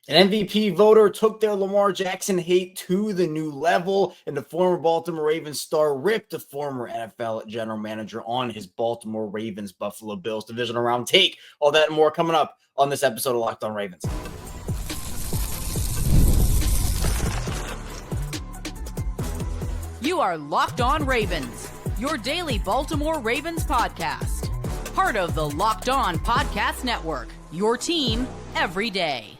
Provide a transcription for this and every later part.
An MVP voter took their Lamar Jackson hate to the new level, and the former Baltimore Ravens star ripped a former NFL general manager on his Baltimore Ravens Buffalo Bills divisional round take. All that and more coming up on this episode of Locked On Ravens. You are Locked On Ravens, your daily Baltimore Ravens podcast. Part of the Locked On Podcast Network, your team every day.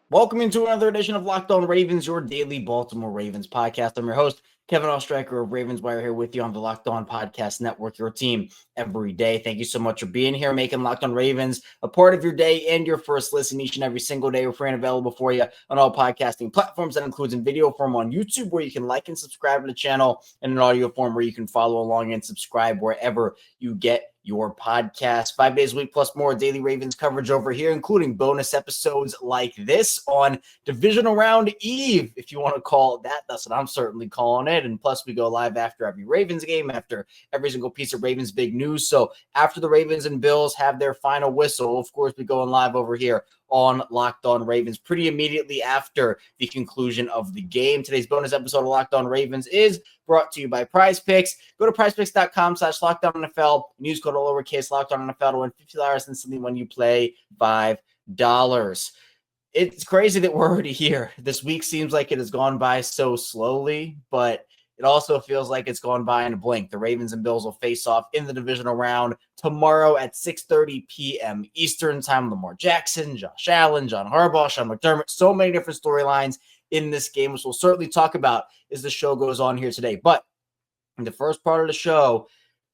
Welcome into another edition of Locked On Ravens, your daily Baltimore Ravens podcast. I'm your host, Kevin Oestreicher of Ravens Wire, here with you on the Locked On Podcast Network, your team every day. Thank you so much for being here, making Locked On Ravens a part of your day and your first listen each and every single day. We're free and available for you on all podcasting platforms. That includes in video form on YouTube, where you can like and subscribe to the channel, and in audio form where you can follow along and subscribe wherever you get your podcast. 5 days a week plus more daily Ravens coverage over here, including bonus episodes like this on Divisional Round Eve, if you want to call it that. That's what I'm certainly calling it. And plus, we go live after every Ravens game, after every single piece of Ravens big news. So after the Ravens and Bills have their final whistle, of course, we going live over here on Locked On Ravens pretty immediately after the conclusion of the game. Today's bonus episode of Locked On Ravens is brought to you by PrizePicks. Go to PrizePicks.com/LockedOnNFL and use code all lowercase LockedOnNFL to win $50 instantly when you play $5. It's crazy that we're already here. This week seems like it has gone by so slowly, but it also feels like it's gone by in a blink. The Ravens and Bills will face off in the divisional round tomorrow at 6:30 p.m. Eastern time. Lamar Jackson, Josh Allen, John Harbaugh, Sean McDermott, so many different storylines in this game, which we'll certainly talk about as the show goes on here today. But in the first part of the show,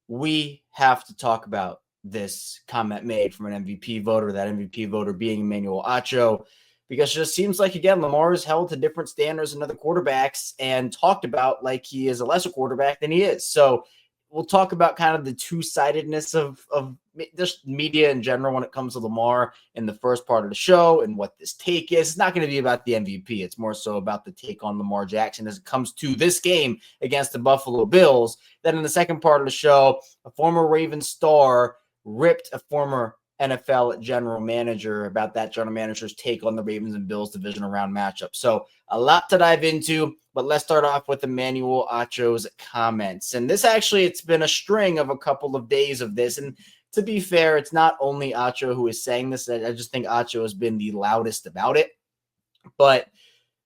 we have to talk about this comment made from an MVP voter, that MVP voter being Emmanuel Acho, because it just seems like, again, Lamar is held to different standards than other quarterbacks and talked about like he is a lesser quarterback than he is. So we'll talk about kind of the two-sidedness of just media in general when it comes to Lamar in the first part of the show and what this take is. It's not going to be about the MVP. It's more so about the take on Lamar Jackson as it comes to this game against the Buffalo Bills. Then in the second part of the show, a former Ravens star ripped a former NFL general manager about that general manager's take on the Ravens and Bills divisional round matchup. So a lot to dive into, but let's start off with Emmanuel Acho's comments. And this actually, it's been a string of a couple of days of this. And to be fair, it's not only Acho who is saying this. I just think Acho has been the loudest about it. But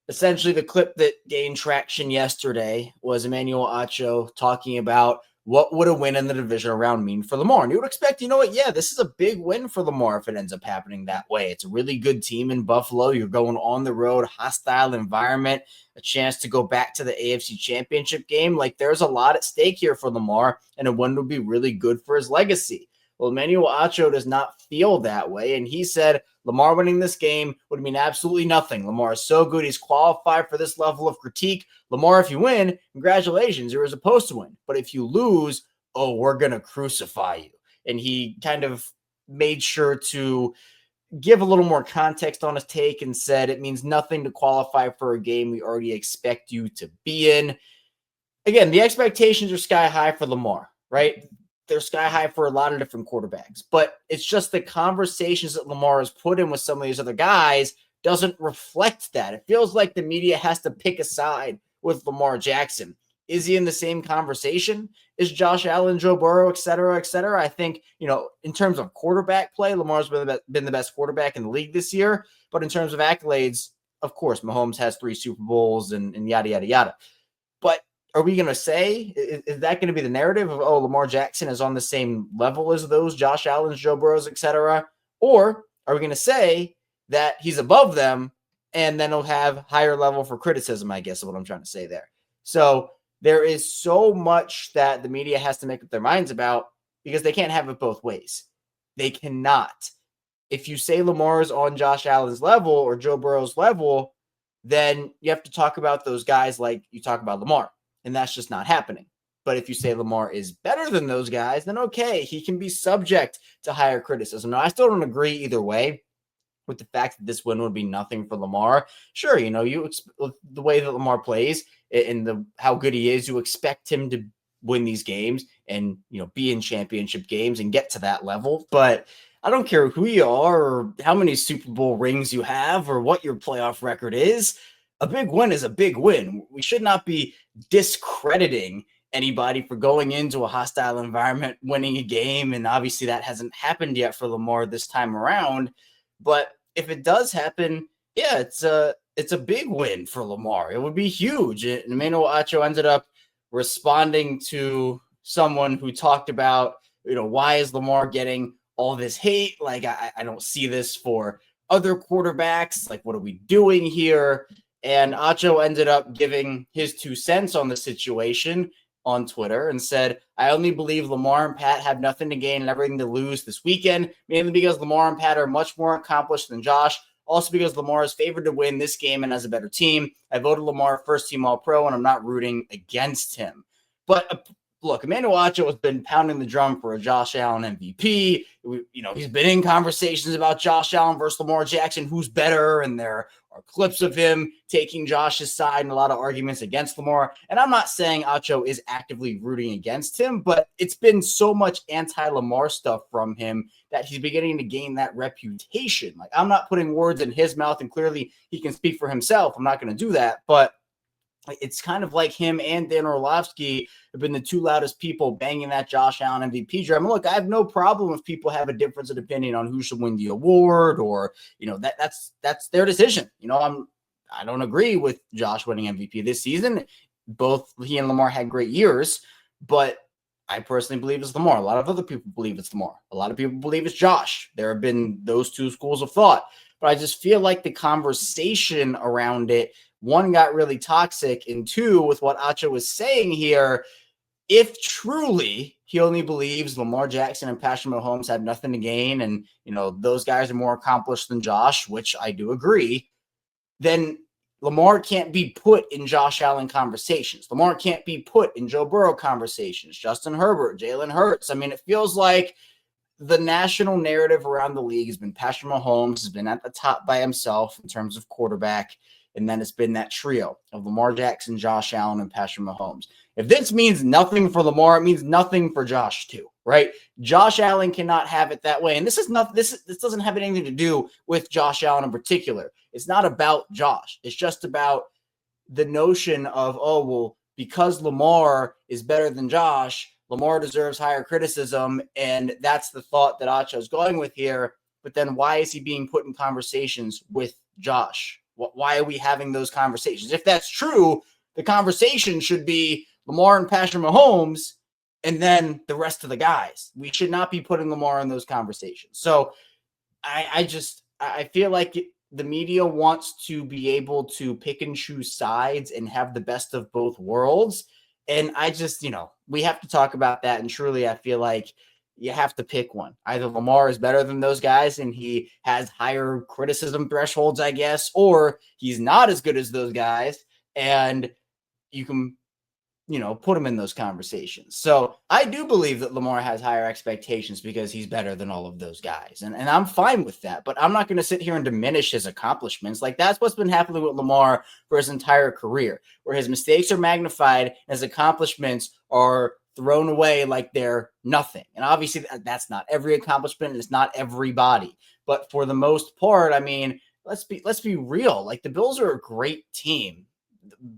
essentially the clip that gained traction yesterday was Emmanuel Acho talking about what would a win in the divisional round mean for Lamar? And you would expect, you know what? Yeah, this is a big win for Lamar if it ends up happening that way. It's a really good team in Buffalo. You're going on the road, hostile environment, a chance to go back to the AFC Championship game. Like, there's a lot at stake here for Lamar, and a win would be really good for his legacy. Well, Emmanuel Acho does not feel that way, and he said Lamar winning this game would mean absolutely nothing. Lamar is so good. He's qualified for this level of critique. Lamar, if you win, congratulations, you're supposed to win. But if you lose, oh, we're going to crucify you. And he kind of made sure to give a little more context on his take and said it means nothing to qualify for a game we already expect you to be in. Again, the expectations are sky high for Lamar, right? They're sky high for a lot of different quarterbacks, but it's just the conversations that Lamar has put in with some of these other guys doesn't reflect that. It feels like the media has to pick a side with Lamar Jackson. Is he in the same conversation? Is Josh Allen, Joe Burrow, et cetera, et cetera? I think, in terms of quarterback play, Lamar's been the best quarterback in the league this year. But in terms of accolades, of course, Mahomes has 3 Super Bowls and yada, yada, yada. But are we going to say, is that going to be the narrative of, oh, Lamar Jackson is on the same level as those Josh Allen, Joe Burrows, et cetera? Or are we going to say that he's above them and then he'll have higher level for criticism, I guess is what I'm trying to say there. So there is so much that the media has to make up their minds about because they can't have it both ways. They cannot. If you say Lamar is on Josh Allen's level or Joe Burrow's level, then you have to talk about those guys like you talk about Lamar. And that's just not happening. But if you say Lamar is better than those guys, then okay, he can be subject to higher criticism. Now, I still don't agree either way with the fact that this win would be nothing for Lamar. Sure, the way that Lamar plays and how good he is, you expect him to win these games and be in championship games and get to that level. But I don't care who you are or how many Super Bowl rings you have or what your playoff record is. A big win is a big win. We should not be discrediting anybody for going into a hostile environment, winning a game. And obviously that hasn't happened yet for Lamar this time around. But if it does happen, yeah, it's a big win for Lamar. It would be huge. And Emmanuel Acho ended up responding to someone who talked about, why is Lamar getting all this hate? Like, I don't see this for other quarterbacks. Like, what are we doing here? And Acho ended up giving his 2 cents on the situation on Twitter and said, I only believe Lamar and Pat have nothing to gain and everything to lose this weekend, mainly because Lamar and Pat are much more accomplished than Josh. Also because Lamar is favored to win this game and has a better team. I voted Lamar first team All-Pro, and I'm not rooting against him. But look, Emmanuel Acho has been pounding the drum for a Josh Allen MVP. He's been in conversations about Josh Allen versus Lamar Jackson, who's better, and there are clips of him taking Josh's side and a lot of arguments against Lamar. And I'm not saying Acho is actively rooting against him, but it's been so much anti-Lamar stuff from him that he's beginning to gain that reputation. Like, I'm not putting words in his mouth, and clearly he can speak for himself. I'm not going to do that, but it's kind of like him and Dan Orlovsky have been the two loudest people banging that Josh Allen MVP drum. Look, I have no problem if people have a difference of opinion on who should win the award, or that's their decision. I don't agree with Josh winning MVP this season. Both he and Lamar had great years, but I personally believe it's Lamar. A lot of other people believe it's Lamar. A lot of people believe it's Josh. There have been those two schools of thought, but I just feel like the conversation around it, one, got really toxic, and two, with what Acho was saying here, if truly he only believes Lamar Jackson and Patrick Mahomes have nothing to gain, and those guys are more accomplished than Josh, which I do agree, then Lamar can't be put in Josh Allen conversations. Lamar can't be put in Joe Burrow conversations, Justin Herbert, Jalen Hurts. I mean, it feels like the national narrative around the league has been Patrick Mahomes has been at the top by himself in terms of quarterback. And then it's been that trio of Lamar Jackson, Josh Allen, and Patrick Mahomes. If this means nothing for Lamar, it means nothing for Josh too, right? Josh Allen cannot have it that way. And this doesn't have anything to do with Josh Allen in particular. It's not about Josh. It's just about the notion of, because Lamar is better than Josh, Lamar deserves higher criticism. And that's the thought that Acho is going with here. But then why is he being put in conversations with Josh? Why are we having those conversations? If that's true, the conversation should be Lamar and Patrick Mahomes and then the rest of the guys. We should not be putting Lamar in those conversations. So I feel like the media wants to be able to pick and choose sides and have the best of both worlds. And we have to talk about that. And truly, I feel like you have to pick one. Either Lamar is better than those guys and he has higher criticism thresholds, I guess, or he's not as good as those guys and you can, put him in those conversations. So I do believe that Lamar has higher expectations because he's better than all of those guys. And I'm fine with that, but I'm not going to sit here and diminish his accomplishments. Like, that's what's been happening with Lamar for his entire career, where his mistakes are magnified and his accomplishments are thrown away like they're nothing. And obviously that's not every accomplishment. And it's not everybody, but for the most part, I mean, let's be real. Like, the Bills are a great team.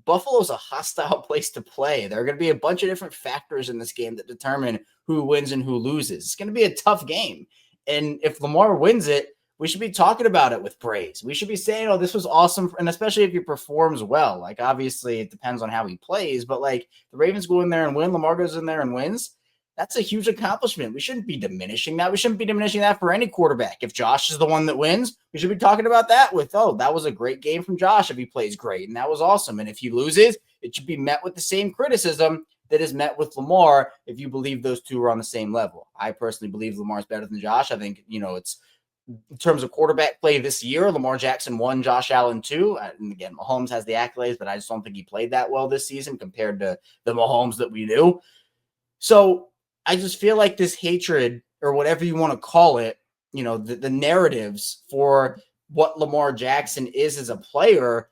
Buffalo's a hostile place to play. There are going to be a bunch of different factors in this game that determine who wins and who loses. It's going to be a tough game. And if Lamar wins it, we should be talking about it with praise. We should be saying, this was awesome. And especially if he performs well. Like, obviously it depends on how he plays, but like, the Ravens go in there and win, Lamar goes in there and wins. That's a huge accomplishment. We shouldn't be diminishing that. We shouldn't be diminishing that for any quarterback. If Josh is the one that wins, we should be talking about that with, that was a great game from Josh if he plays great, and that was awesome. And if he loses, it should be met with the same criticism that is met with Lamar if you believe those two are on the same level. I personally believe Lamar's better than Josh. I think, it's in terms of quarterback play this year, Lamar Jackson won, Josh Allen 2. And again, Mahomes has the accolades, but I just don't think he played that well this season compared to the Mahomes that we knew. So I just feel like this hatred, or whatever you want to call it, the narratives for what Lamar Jackson is as a player,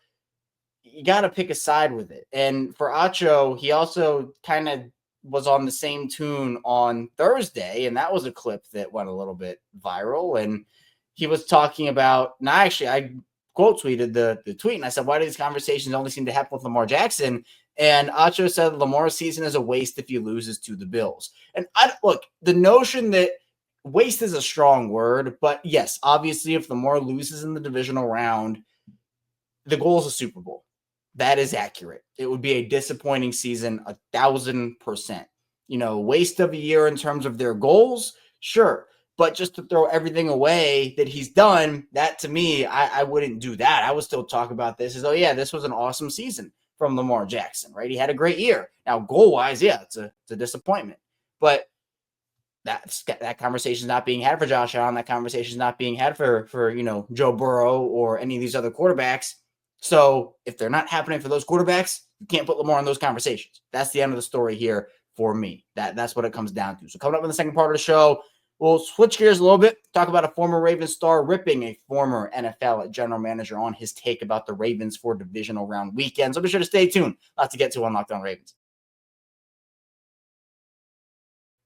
you got to pick a side with it. And for Acho, he also kind of was on the same tune on Thursday, and that was a clip that went a little bit viral. And he was talking about, and I quote tweeted the tweet, and I said, why do these conversations only seem to happen with Lamar Jackson? And Acho said Lamar's season is a waste if he loses to the Bills. And look, the notion that waste is a strong word, but yes, obviously, if Lamar loses in the divisional round, the goal is a Super Bowl. That is accurate. It would be a disappointing season, 1,000%. Waste of a year in terms of their goals, sure. But just to throw everything away that he's done, that to me, I wouldn't do that. I would still talk about this as, oh yeah, this was an awesome season from Lamar Jackson, right? He had a great year. Now, goal-wise, yeah, it's a disappointment. But that conversation is not being had for Josh Allen. That conversation is not being had for Joe Burrow or any of these other quarterbacks. So if they're not happening for those quarterbacks, you can't put Lamar in those conversations. That's the end of the story here for me. That's what it comes down to. So coming up in the second part of the show, we'll switch gears a little bit, talk about a former Ravens star ripping a former NFL general manager on his take about the Ravens for divisional round weekend. So be sure to stay tuned. Lots to get to on Locked On Ravens.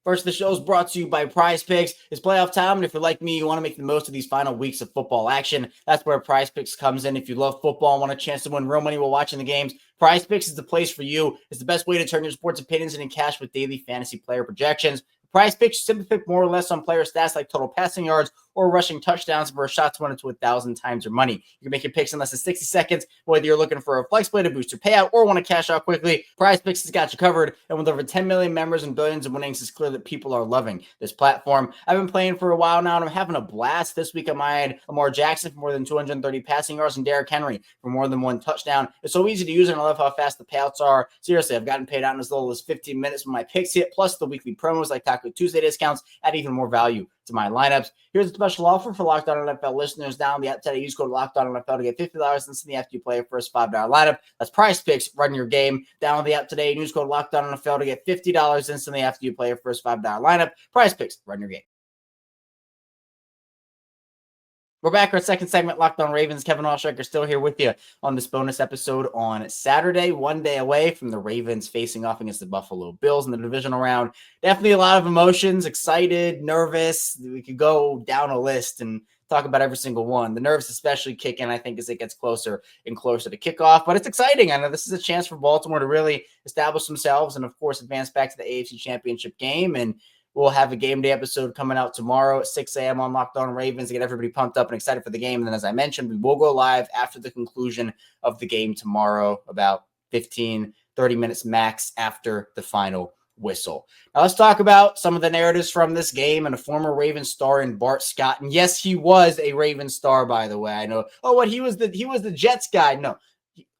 First, the show is brought to you by PrizePicks. It's playoff time, and if you're like me, you want to make the most of these final weeks of football action. That's where PrizePicks comes in. If you love football and want a chance to win real money while watching the games, PrizePicks is the place for you. It's the best way to turn your sports opinions into cash with daily fantasy player projections. PrizePicks simply pick more or less on player stats like total passing yards or rushing touchdowns for a shot to win it to 1,000 times your money. You can make your picks in less than 60 seconds, whether you're looking for a flex play to boost your payout or want to cash out quickly. PrizePicks has got you covered, and with over 10 million members and billions of winnings, it's clear that people are loving this platform. I've been playing for a while now, and I'm having a blast. This week, I might Lamar Jackson for more than 230 passing yards and Derrick Henry for more than one touchdown. It's so easy to use, and I love how fast the payouts are. Seriously, I've gotten paid out in as little as 15 minutes when my picks hit, plus the weekly promos like Taco Tuesday discounts add even more value to my lineups. Here's a special offer for Locked On NFL listeners. Down the app today, use code Locked On NFL to get $50 instantly after you play your first $5 lineup. That's PrizePicks. Run your game. Download the app today and use code Locked On NFL to get $50 instantly after you play your first $5 lineup. PrizePicks. Run your game. We're back. Our second segment, Locked On Ravens. Kevin Oestreicher still here with you on this bonus episode on Saturday, one day away from the Ravens facing off against the Buffalo Bills in the divisional round. Definitely a lot of emotions, excited, nervous. We could go down a list and talk about every single one. The nerves especially kick in, I think, as it gets closer and closer to kickoff. But it's exciting. I know this is a chance for Baltimore to really establish themselves and, of course, advance back to the AFC Championship game. And we'll have a game day episode coming out tomorrow at 6 a.m. on Locked On Ravens to get everybody pumped up and excited for the game. And then, as I mentioned, we will go live after the conclusion of the game tomorrow, about 15, 30 minutes max after the final whistle. Now, let's talk about some of the narratives from this game and a former Ravens star in Bart Scott. And yes, he was a Ravens star, by the way. I know, he was the Jets guy. No,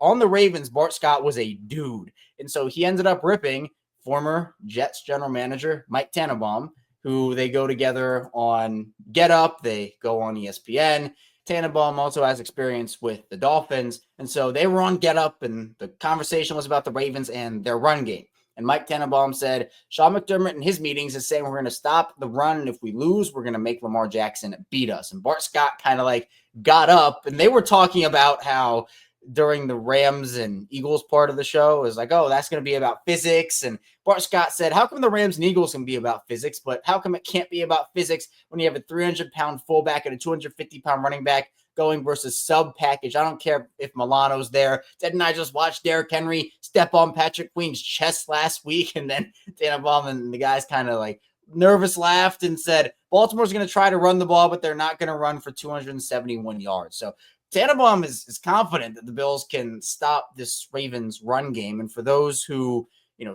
on the Ravens, Bart Scott was a dude. And so he ended up ripping former Jets general manager Mike Tannenbaum, who they go together on Get Up. They go on ESPN. Tannenbaum also has experience with the Dolphins. And so they were on Get Up, and the conversation was about the Ravens and their run game. And Mike Tannenbaum said, Sean McDermott in his meetings is saying we're going to stop the run, and if we lose, we're going to make Lamar Jackson beat us. And Bart Scott kind of got up, and they were talking about how during the Rams and Eagles part of the show is that's going to be about physics. And Bart Scott said, how come the Rams and Eagles can be about physics, but how come it can't be about physics when you have a 300-pound fullback and a 250-pound running back going versus sub package? I don't care if Milano's there. Didn't I just watch Derrick Henry step on Patrick Queen's chest last week? And then Tannenbaum and the guys kind of nervous laughed and said, Baltimore's going to try to run the ball, but they're not going to run for 271 yards. So Tannenbaum is confident that the Bills can stop this Ravens run game. And for those who,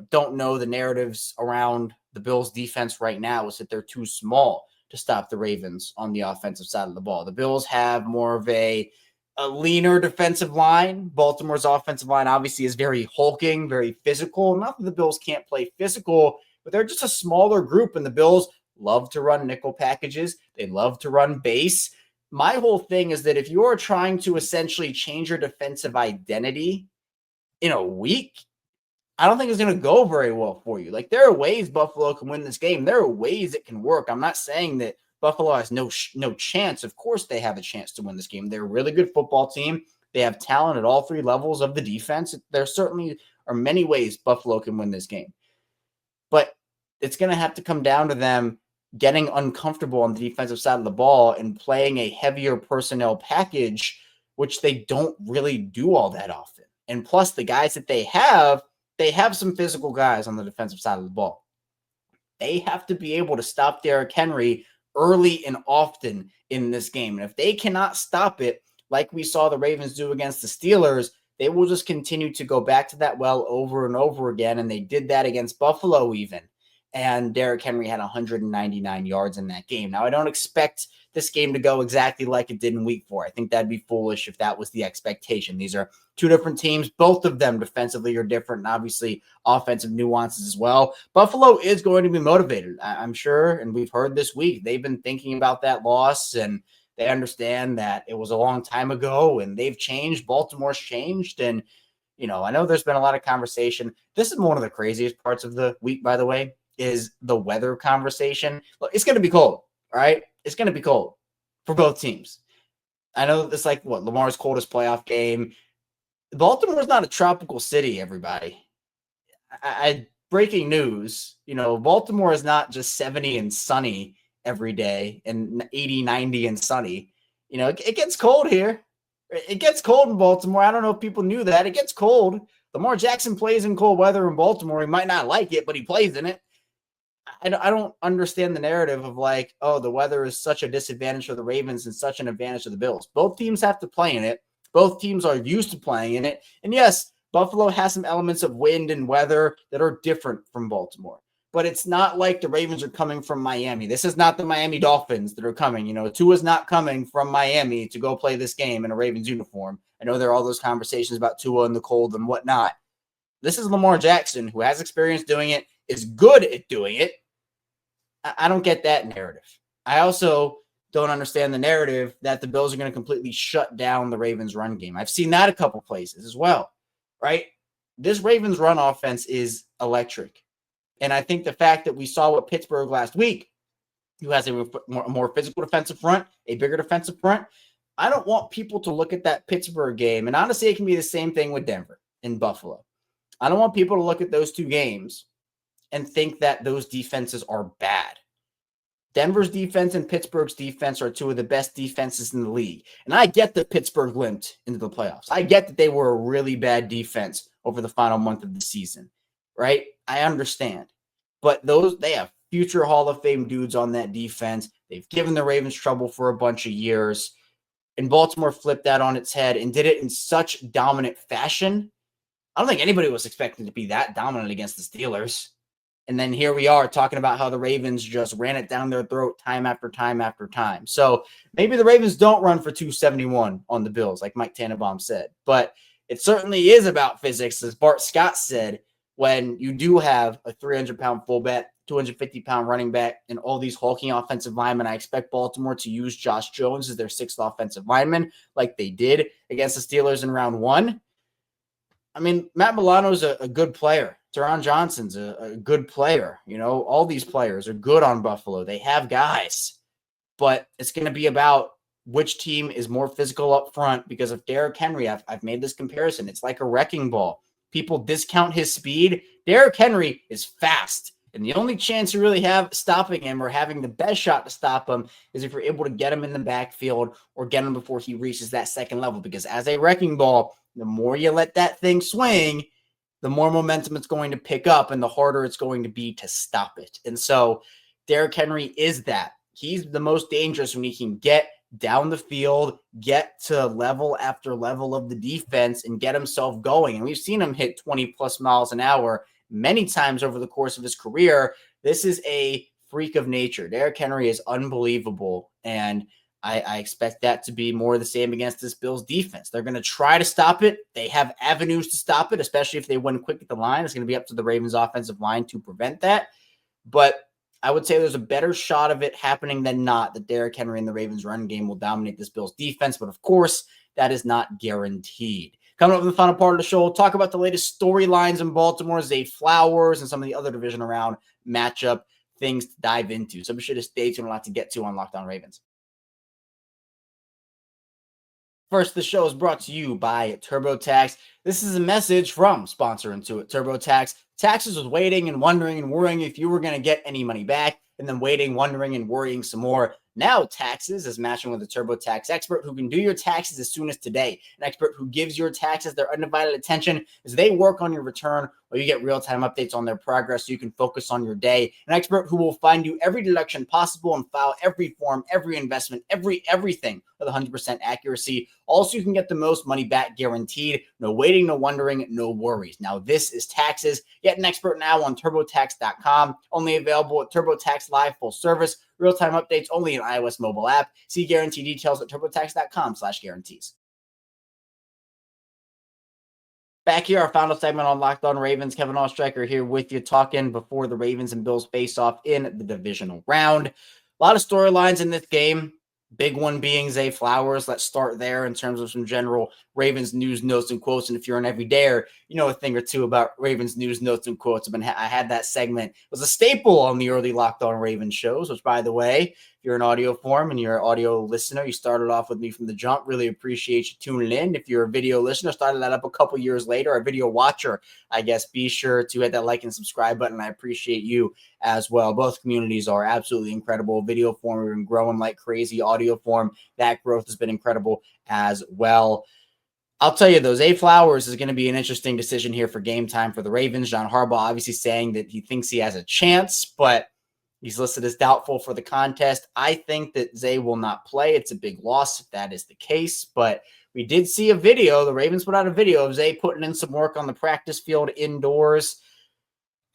don't know the narratives around the Bills defense right now, is that they're too small to stop the Ravens on the offensive side of the ball. The Bills have more of a leaner defensive line. Baltimore's offensive line obviously is very hulking, very physical. Not that the Bills can't play physical, but they're just a smaller group, and the Bills love to run nickel packages. They love to run base. My whole thing is that if you're trying to essentially change your defensive identity in a week, I don't think it's going to go very well for you. There are ways Buffalo can win this game. There are ways it can work. I'm not saying that Buffalo has no chance. Of course they have a chance to win this game. They're a really good football team. They have talent at all three levels of the defense. There certainly are many ways Buffalo can win this game. but it's going to have to come down to them getting uncomfortable on the defensive side of the ball and playing a heavier personnel package, which they don't really do all that often. And plus, the guys that they have some physical guys on the defensive side of the ball. They have to be able to stop Derrick Henry early and often in this game. And if they cannot stop it, like we saw the Ravens do against the Steelers, they will just continue to go back to that well over and over again. And they did that against Buffalo even. And Derrick Henry had 199 yards in that game. Now, I don't expect this game to go exactly like it did in week 4. I think that'd be foolish if that was the expectation. These are two different teams. Both of them defensively are different, and obviously offensive nuances as well. Buffalo is going to be motivated, I'm sure, and we've heard this week. They've been thinking about that loss, and they understand that it was a long time ago, and they've changed. Baltimore's changed, and I know there's been a lot of conversation. This is one of the craziest parts of the week, by the way, is the weather conversation. Look, it's going to be cold, all right? It's going to be cold for both teams. I know it's like, Lamar's coldest playoff game. Baltimore's not a tropical city, everybody. Breaking news, Baltimore is not just 70 and sunny every day and 80, 90 and sunny. It gets cold here. It gets cold in Baltimore. I don't know if people knew that. It gets cold. Lamar Jackson plays in cold weather in Baltimore. He might not like it, but he plays in it. I don't understand the narrative of like, oh, the weather is such a disadvantage for the Ravens and such an advantage for the Bills. Both teams have to play in it. Both teams are used to playing in it. And yes, Buffalo has some elements of wind and weather that are different from Baltimore. But it's not like the Ravens are coming from Miami. This is not the Miami Dolphins that are coming. Tua's not coming from Miami to go play this game in a Ravens uniform. I know there are all those conversations about Tua and the cold and whatnot. This is Lamar Jackson, who has experience doing it, is good at doing it. I don't get that narrative. I also don't understand the narrative that the Bills are going to completely shut down the Ravens run game. I've seen that a couple places as well, right? This Ravens run offense is electric. And I think the fact that we saw what Pittsburgh last week, who has a more physical defensive front, a bigger defensive front, I don't want people to look at that Pittsburgh game. And honestly, it can be the same thing with Denver and Buffalo. I don't want people to look at those two games and think that those defenses are bad. Denver's defense and Pittsburgh's defense are two of the best defenses in the league. And I get that Pittsburgh limped into the playoffs. I get that they were a really bad defense over the final month of the season, right? I understand. But they have future Hall of Fame dudes on that defense. They've given the Ravens trouble for a bunch of years. And Baltimore flipped that on its head and did it in such dominant fashion. I don't think anybody was expecting to be that dominant against the Steelers. And then here we are talking about how the Ravens just ran it down their throat time after time after time. So maybe the Ravens don't run for 271 on the Bills, like Mike Tannenbaum said. But it certainly is about physics, as Bart Scott said, when you do have a 300-pound fullback, 250-pound running back, and all these hulking offensive linemen. I expect Baltimore to use Josh Jones as their 6th offensive lineman like they did against the Steelers in round 1. I mean, Matt Milano's a good player. Teron Johnson's a good player. All these players are good on Buffalo. They have guys. But it's going to be about which team is more physical up front, because if Derrick Henry, I've made this comparison, it's like a wrecking ball. People discount his speed. Derrick Henry is fast. And the only chance you really have stopping him, or having the best shot to stop him, is if you're able to get him in the backfield or get him before he reaches that second level. Because as a wrecking ball, the more you let that thing swing, the more momentum it's going to pick up and the harder it's going to be to stop it. And so Derrick Henry is that. He's the most dangerous when he can get down the field, get to level after level of the defense, and get himself going. And we've seen him hit 20-plus miles an hour many times over the course of his career. This is a freak of nature. Derrick Henry is unbelievable, and I expect that to be more of the same against this Bills defense. They're going to try to stop it. They have avenues to stop it, especially if they win quick at the line. It's going to be up to the Ravens offensive line to prevent that. But I would say there's a better shot of it happening than not that Derrick Henry and the Ravens run game will dominate this Bills defense. But of course, that is not guaranteed. Coming up in the final part of the show, we'll talk about the latest storylines in Baltimore, Zay Flowers, and some of the other divisional round matchup things to dive into. So be sure to stay tuned. A lot to get to on Locked On Ravens. First, the show is brought to you by TurboTax. This is a message from sponsor Intuit TurboTax. Taxes was waiting and wondering and worrying if you were going to get any money back, and then waiting, wondering, and worrying some more. Now Taxes is matching with a TurboTax expert who can do your taxes as soon as today. An expert who gives your taxes their undivided attention as they work on your return, or you get real-time updates on their progress so you can focus on your day. An expert who will find you every deduction possible and file every form, every investment, everything with 100% accuracy. Also, you can get the most money back guaranteed. No waiting, no wondering, no worries. Now, this is Taxes. Get an expert now on TurboTax.com. Only available at TurboTax Live full service. Real-time updates only in iOS mobile app. See guarantee details at TurboTax.com/guarantees. Back here, our final segment on Locked On Ravens. Kevin Oestreicher here with you, talking before the Ravens and Bills face off in the divisional round. A lot of storylines in this game. Big one being Zay Flowers. Let's start there in terms of some general Ravens news, notes, and quotes. And if you're an everydayer, you know a thing or two about Ravens news, notes, and quotes. I had that segment. It was a staple on the early Locked On Ravens shows, which, by the way, if you're an audio form and you're an audio listener, you started off with me from the jump. Really appreciate you tuning in. If you're a video listener, started that up a couple years later, a video watcher, I guess, be sure to hit that like and subscribe button. I appreciate you as well. Both communities are absolutely incredible. Video form, we've been growing like crazy. Audio form, that growth has been incredible as well. I'll tell you, though, Zay Flowers is going to be an interesting decision here for game time for the Ravens. John Harbaugh obviously saying that he thinks he has a chance, but he's listed as doubtful for the contest. I think that Zay will not play. It's a big loss if that is the case, but we did see a video. The Ravens put out a video of Zay putting in some work on the practice field indoors.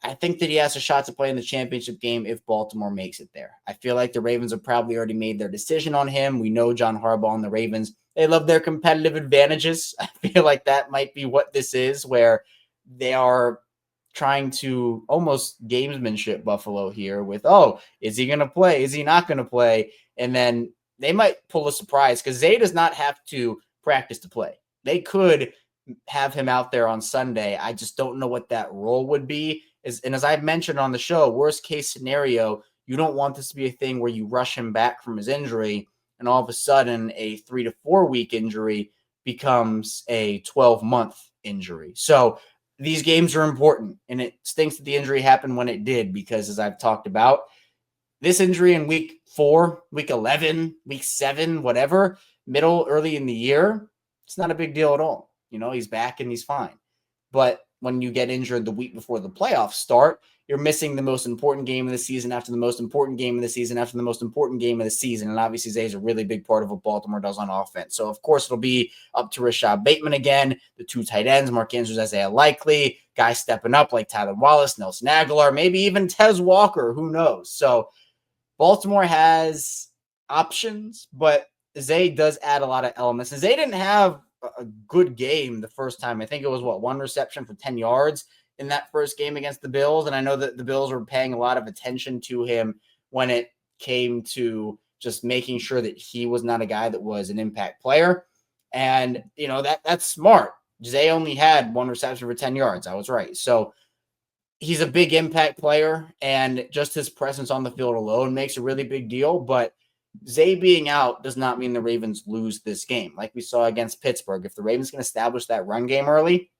I think that he has a shot to play in the championship game if Baltimore makes it there. I feel like the Ravens have probably already made their decision on him. We know John Harbaugh and the Ravens, they love their competitive advantages. I feel like that might be what this is, where they are trying to almost gamesmanship Buffalo here with, oh, is he going to play? Is he not going to play? And then they might pull a surprise because Zay does not have to practice to play. They could have him out there on Sunday. I just don't know what that role would be. And as I've mentioned on the show, worst case scenario, you don't want this to be a thing where you rush him back from his injury and all of a sudden a 3 to 4 week injury becomes a 12-month injury. So these games are important, and it stinks that the injury happened when it did because, as I've talked about, this injury in week 4, week 11, week 7, whatever, early in the year, it's not a big deal at all. You know, he's back and he's fine. But when you get injured the week before the playoffs start, you're missing the most important game of the season after the most important game of the season after the most important game of the season. And obviously, Zay is a really big part of what Baltimore does on offense. So, of course, it'll be up to Rashad Bateman again, the 2 tight ends, Mark Andrews, Isaiah Likely, guys stepping up like Tyler Wallace, Nelson Aguilar, maybe even Tez Walker. Who knows? So, Baltimore has options, but Zay does add a lot of elements. And Zay didn't have a good game the first time. I think it was, 1 reception for 10 yards in that first game against the Bills. And I know that the Bills were paying a lot of attention to him when it came to just making sure that he was not a guy that was an impact player. And, you know, that's smart. Zay only had 1 reception for 10 yards. I was right. So he's a big impact player, and just his presence on the field alone makes a really big deal. But Zay being out does not mean the Ravens lose this game. Like we saw against Pittsburgh, if the Ravens can establish that run game early,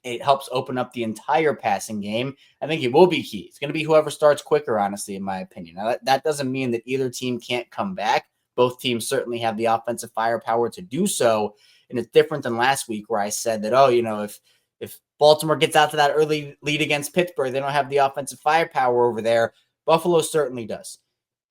it helps open up the entire passing game. I think it will be key. It's going to be whoever starts quicker, honestly, in my opinion. Now, that doesn't mean that either team can't come back. Both teams certainly have the offensive firepower to do so, and it's different than last week where I said that, oh, you know, if Baltimore gets out to that early lead against Pittsburgh, they don't have the offensive firepower over there. Buffalo certainly does.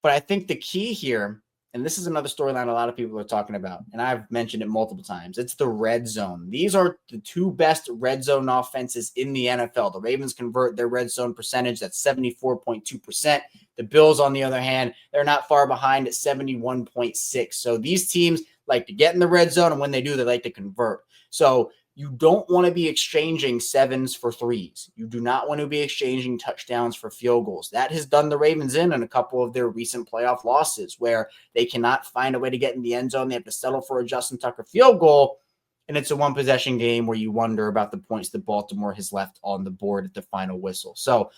But I think the key here, and this is another storyline a lot of people are talking about, and I've mentioned it multiple times, it's the red zone. These are the 2 best red zone offenses in the NFL. The Ravens convert their red zone percentage, that's 74.2%. The Bills, on the other hand, they're not far behind at 71.6%. So these teams like to get in the red zone, and when they do, they like to convert. So you don't want to be exchanging 7s for 3s. You do not want to be exchanging touchdowns for field goals. That has done the Ravens in a couple of their recent playoff losses where they cannot find a way to get in the end zone. They have to settle for a Justin Tucker field goal, and it's a 1-possession game where you wonder about the points that Baltimore has left on the board at the final whistle. So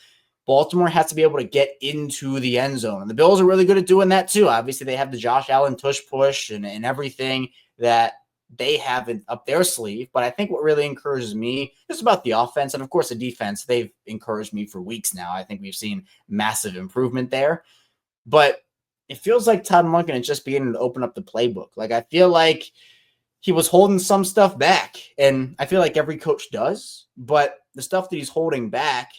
Baltimore has to be able to get into the end zone, and the Bills are really good at doing that too. Obviously, they have the Josh Allen tush push and everything that they have it up their sleeve. But I think what really encourages me is about the offense. And of course, the defense, they've encouraged me for weeks now. I think we've seen massive improvement there. But it feels like Todd Monken is just beginning to open up the playbook. Like, I feel like he was holding some stuff back. And I feel like every coach does. But the stuff that he's holding back,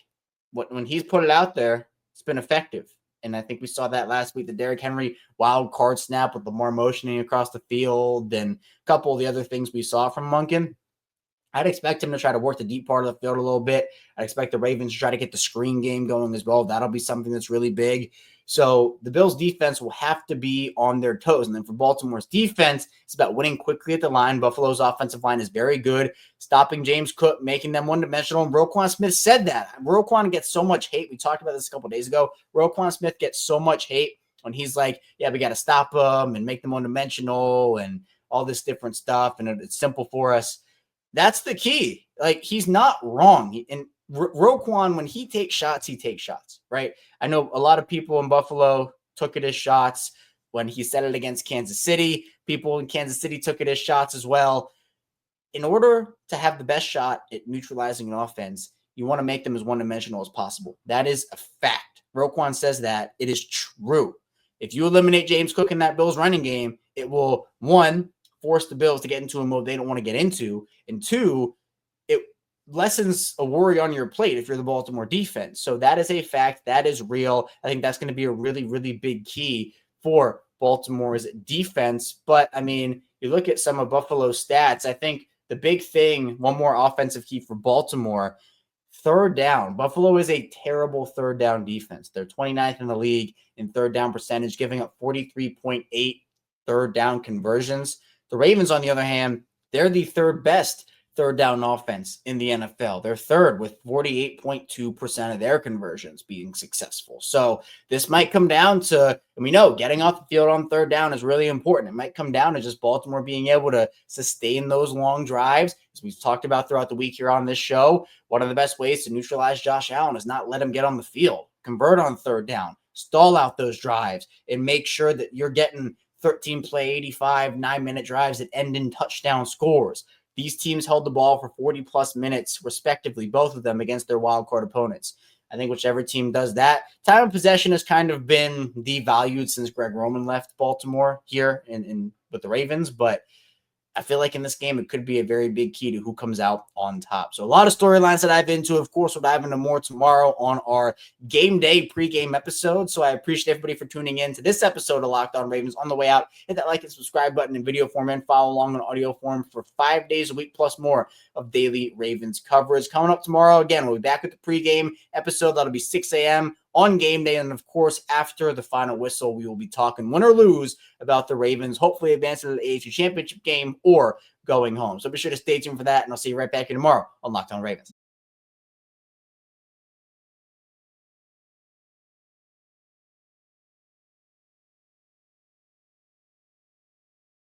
when he's put it out there, it's been effective. And I think we saw that last week, the Derrick Henry wild card snap with Lamar motioning across the field and a couple of the other things we saw from Monken. I'd expect him to try to work the deep part of the field a little bit. I'd expect the Ravens to try to get the screen game going as well. That'll be something that's really big. So the Bills' defense will have to be on their toes. And then for Baltimore's defense, it's about winning quickly at the line. Buffalo's offensive line is very good, stopping James Cook, making them one-dimensional. And Roquan Smith said that. Roquan gets so much hate. We talked about this a couple of days ago. Roquan Smith gets so much hate when he's like, yeah, we got to stop them and make them one-dimensional and all this different stuff. And it's simple for us. That's the key. Like, he's not wrong. And Roquan, when he takes shots, right? I know a lot of people in Buffalo took it as shots when he said it against Kansas City. People in Kansas City took it as shots as well. In order to have the best shot at neutralizing an offense, you want to make them as one-dimensional as possible. That is a fact. Roquan says that. It is true. If you eliminate James Cook in that Bills running game, it will, one, force the Bills to get into a mode they don't want to get into, and two, it lessens a worry on your plate if you're the Baltimore defense. So that is a fact. That is real. I think that's going to be a really, really big key for Baltimore's defense. But, I mean, you look at some of Buffalo's stats, I think the big thing, one more offensive key for Baltimore, third down. Buffalo is a terrible third down defense. They're 29th in the league in third down percentage, giving up 43.8 third down conversions. The Ravens, on the other hand, they're the third best third down offense in the NFL. They're third with 48.2% of their conversions being successful. So this might come down to, and we know getting off the field on third down is really important. It might come down to just Baltimore being able to sustain those long drives. As we've talked about throughout the week here on this show, one of the best ways to neutralize Josh Allen is not let him get on the field, convert on third down, stall out those drives, and make sure that you're getting 13-play, 85, 9-minute drives that end in touchdown scores. These teams held the ball for 40-plus minutes, respectively, both of them against their wildcard opponents. I think whichever team does that, time of possession has kind of been devalued since Greg Roman left Baltimore here in with the Ravens, but I feel like in this game, it could be a very big key to who comes out on top. So a lot of storylines to dive into. Of course, we'll dive into more tomorrow on our game day pregame episode. So I appreciate everybody for tuning in to this episode of Locked On Ravens. On the way out, hit that like and subscribe button in video form and follow along in audio form for 5 days a week plus more of daily Ravens coverage. Coming up tomorrow, again, we'll be back with the pregame episode. That'll be 6 a.m. on game day. And of course, after the final whistle, we will be talking win or lose about the Ravens, hopefully advancing to the AFC Championship game or going home. So be sure to stay tuned for that, and I'll see you right back here tomorrow on Locked On Ravens.